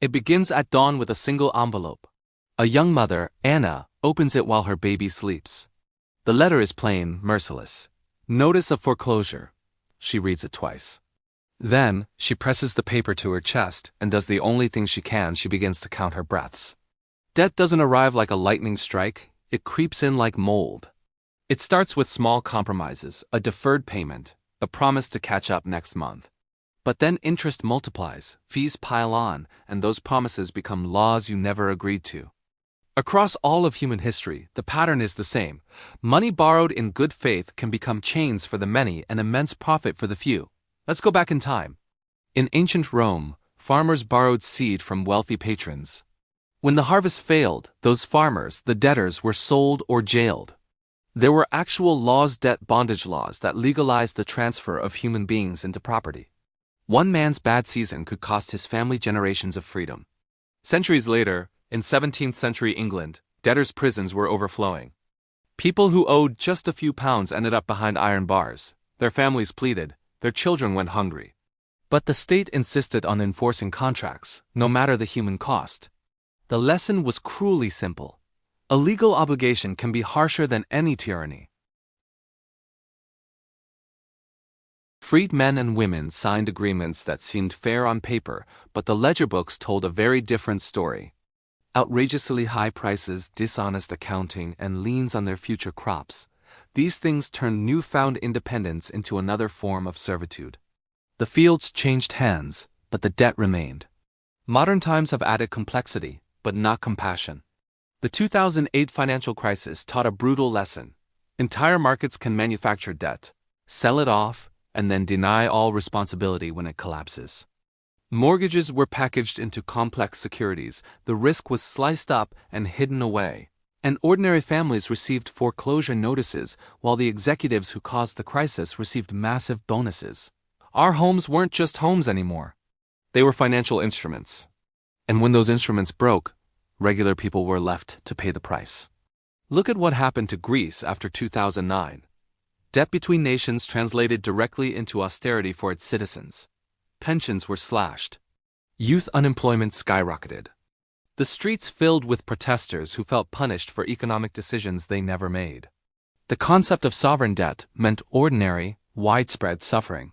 It begins at dawn with a single envelope. A young mother, Anna, opens it while her baby sleeps. The letter is plain, merciless. Notice of foreclosure. She reads it twice. Then, she presses the paper to her chest and does the only thing she can. She begins to count her breaths. Debt doesn't arrive like a lightning strike, it creeps in like mold. It starts with small compromises, a deferred payment, a promise to catch up next month. But then interest multiplies, fees pile on, and those promises become laws you never agreed to. Across all of human history, the pattern is the same. Money borrowed in good faith can become chains for the many and immense profit for the few. Let's go back in time. In ancient Rome, farmers borrowed seed from wealthy patrons. When the harvest failed, those farmers, the debtors, were sold or jailed. There were actual laws, debt bondage laws, that legalized the transfer of human beings into property. One man's bad season could cost his family generations of freedom. Centuries later, in 17th century England, debtors' prisons were overflowing. People who owed just a few pounds ended up behind iron bars. Their families pleaded, their children went hungry. But the state insisted on enforcing contracts, no matter the human cost. The lesson was cruelly simple. A legal obligation can be harsher than any tyranny. Freed men and women signed agreements that seemed fair on paper, but the ledger books told a very different story. Outrageously high prices, dishonest accounting, and liens on their future crops. These things turned newfound independence into another form of servitude. The fields changed hands, but the debt remained. Modern times have added complexity, but not compassion. The 2008 financial crisis taught a brutal lesson. Entire markets can manufacture debt, sell it off, and then deny all responsibility when it collapses. Mortgages were packaged into complex securities, the risk was sliced up and hidden away, and ordinary families received foreclosure notices while the executives who caused the crisis received massive bonuses. Our homes weren't just homes anymore. They were financial instruments. And when those instruments broke, regular people were left to pay the price. Look at what happened to Greece after 2009. Debt between nations translated directly into austerity for its citizens. Pensions were slashed. Youth unemployment skyrocketed. The streets filled with protesters who felt punished for economic decisions they never made. The concept of sovereign debt meant ordinary, widespread suffering.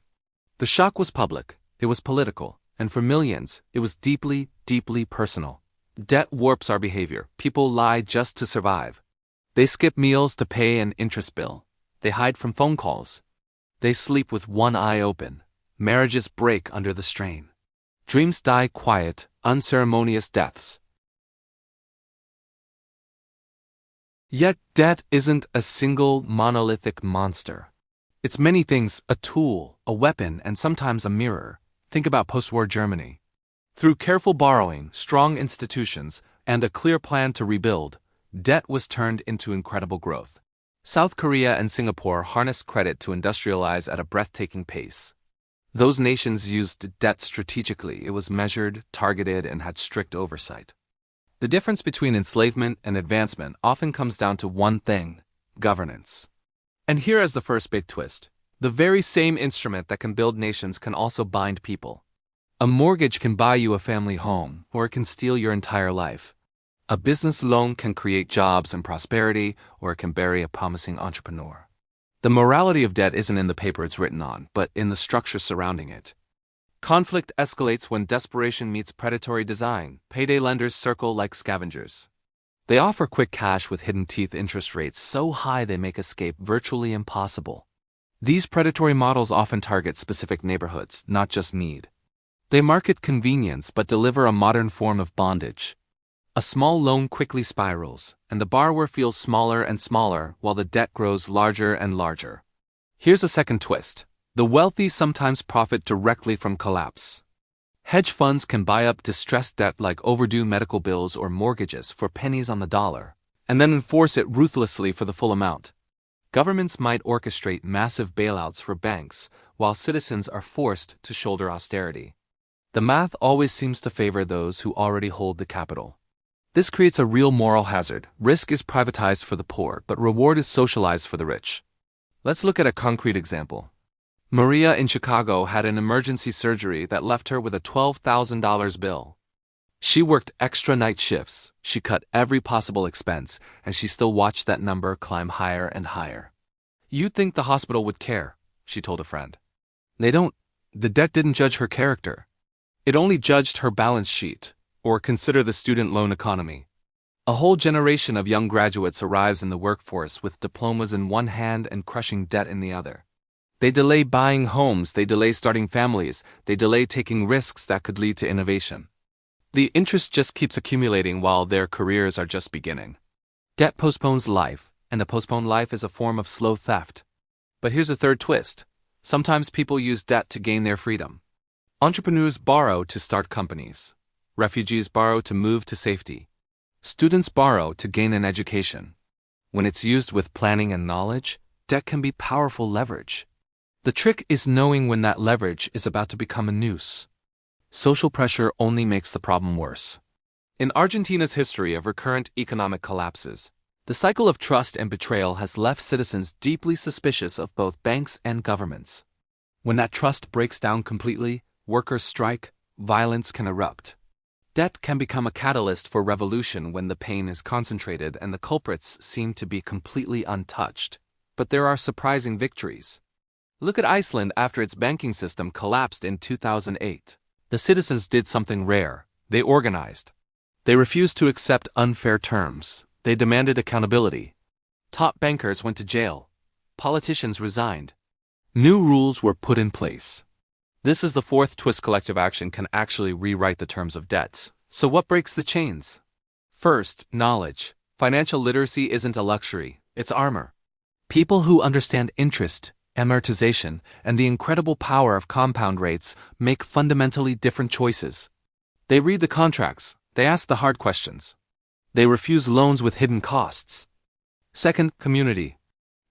The shock was public, it was political, and for millions, it was deeply, deeply personal. Debt warps our behavior. People lie just to survive. They skip meals to pay an interest bill. They hide from phone calls. They sleep with one eye open. Marriages break under the strain. Dreams die quiet, unceremonious deaths. Yet debt isn't a single monolithic monster. It's many things: a tool, a weapon, and sometimes a mirror. Think about post-war Germany. Through careful borrowing, strong institutions, and a clear plan to rebuild, debt was turned into incredible growth. South Korea and Singapore harnessed credit to industrialize at a breathtaking pace. Those nations used debt strategically. It was measured, targeted, and had strict oversight. The difference between enslavement and advancement often comes down to one thing: governance. And here is the first big twist. The very same instrument that can build nations can also bind people. A mortgage can buy you a family home, or it can steal your entire life. A business loan can create jobs and prosperity, or it can bury a promising entrepreneur. The morality of debt isn't in the paper it's written on, but in the structure surrounding it. Conflict escalates when desperation meets predatory design. Payday lenders circle like scavengers. They offer quick cash with hidden teeth, interest rates so high they make escape virtually impossible. These predatory models often target specific neighborhoods, not just need. They market convenience but deliver a modern form of bondage. A small loan quickly spirals, and the borrower feels smaller and smaller while the debt grows larger and larger. Here's a second twist. The wealthy sometimes profit directly from collapse. Hedge funds can buy up distressed debt like overdue medical bills or mortgages for pennies on the dollar, and then enforce it ruthlessly for the full amount. Governments might orchestrate massive bailouts for banks, while citizens are forced to shoulder austerity. The math always seems to favor those who already hold the capital. This creates a real moral hazard. Risk is privatized for the poor, but reward is socialized for the rich. Let's look at a concrete example. Maria in Chicago had an emergency surgery that left her with a $12,000 bill. She worked extra night shifts, she cut every possible expense, and she still watched that number climb higher and higher. "You'd think the hospital would care," she told a friend. "They don't. The debt didn't judge her character. It only judged her balance sheet, or consider the student loan economy." A whole generation of young graduates arrives in the workforce with diplomas in one hand and crushing debt in the other. They delay buying homes, they delay starting families, they delay taking risks that could lead to innovation. The interest just keeps accumulating while their careers are just beginning. Debt postpones life, and a postponed life is a form of slow theft. But here's a third twist. Sometimes people use debt to gain their freedom. Entrepreneurs borrow to start companies. Refugees borrow to move to safety. Students borrow to gain an education. When it's used with planning and knowledge, debt can be powerful leverage. The trick is knowing when that leverage is about to become a noose. Social pressure only makes the problem worse. In Argentina's history of recurrent economic collapses, the cycle of trust and betrayal has left citizens deeply suspicious of both banks and governments. When that trust breaks down completely, workers strike, violence can erupt. Debt can become a catalyst for revolution when the pain is concentrated and the culprits seem to be completely untouched. But there are surprising victories. Look at Iceland after its banking system collapsed in 2008. The citizens did something rare. They organized. They refused to accept unfair terms. They demanded accountability. Top bankers went to jail. Politicians resigned. New rules were put in place. This is the fourth twist: collective action can actually rewrite the terms of debts. So what breaks the chains? First, knowledge. Financial literacy isn't a luxury, it's armor. People who understand interest, amortization, and the incredible power of compound rates make fundamentally different choices. They read the contracts, they ask the hard questions. They refuse loans with hidden costs. Second, community.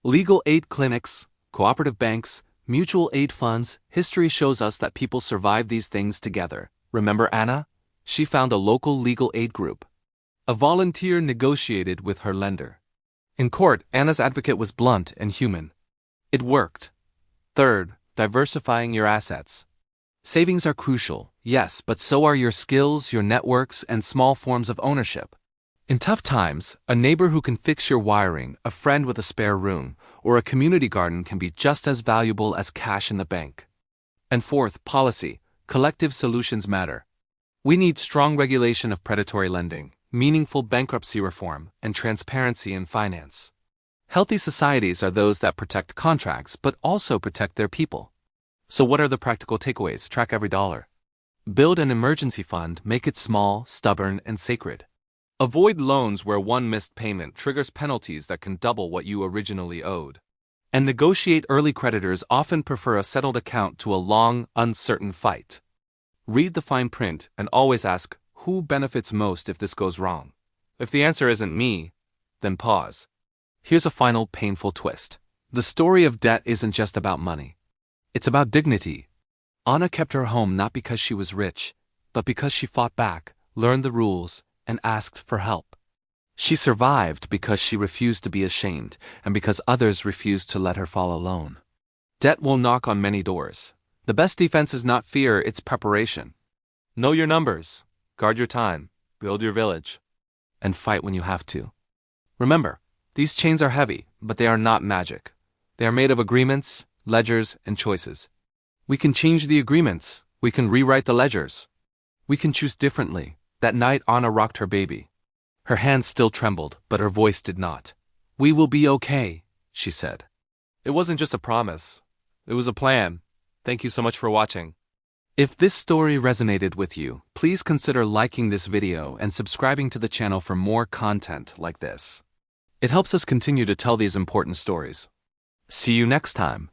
Legal aid clinics, cooperative banks, mutual aid funds. History shows us that people survive these things together. Remember Anna? She found a local legal aid group. A volunteer negotiated with her lender. In court, Anna's advocate was blunt and human. It worked. Third, diversifying your assets. Savings are crucial, yes, but so are your skills, your networks, and small forms of ownership. In tough times, a neighbor who can fix your wiring, a friend with a spare room, or a community garden can be just as valuable as cash in the bank. And fourth, policy. Collective solutions matter. We need strong regulation of predatory lending, meaningful bankruptcy reform, and transparency in finance. Healthy societies are those that protect contracts but also protect their people. So what are the practical takeaways? Track every dollar. Build an emergency fund, make it small, stubborn, and sacred. Avoid loans where one missed payment triggers penalties that can double what you originally owed. And negotiate. Early creditors often prefer a settled account to a long, uncertain fight. Read the fine print and always ask, who benefits most if this goes wrong? If the answer isn't me, then pause. Here's a final painful twist. The story of debt isn't just about money. It's about dignity. Anna kept her home not because she was rich, but because she fought back, learned the rules, and asked for help. She survived because she refused to be ashamed, and because others refused to let her fall alone. Debt will knock on many doors. The best defense is not fear, it's preparation. Know your numbers, guard your time, build your village, and fight when you have to. Remember, these chains are heavy, but they are not magic. They are made of agreements, ledgers, and choices. We can change the agreements. We can rewrite the ledgers. We can choose differently. That night, Anna rocked her baby. Her hands still trembled, but her voice did not. "We will be okay," she said. It wasn't just a promise. It was a plan. Thank you so much for watching. If this story resonated with you, please consider liking this video and subscribing to the channel for more content like this. It helps us continue to tell these important stories. See you next time.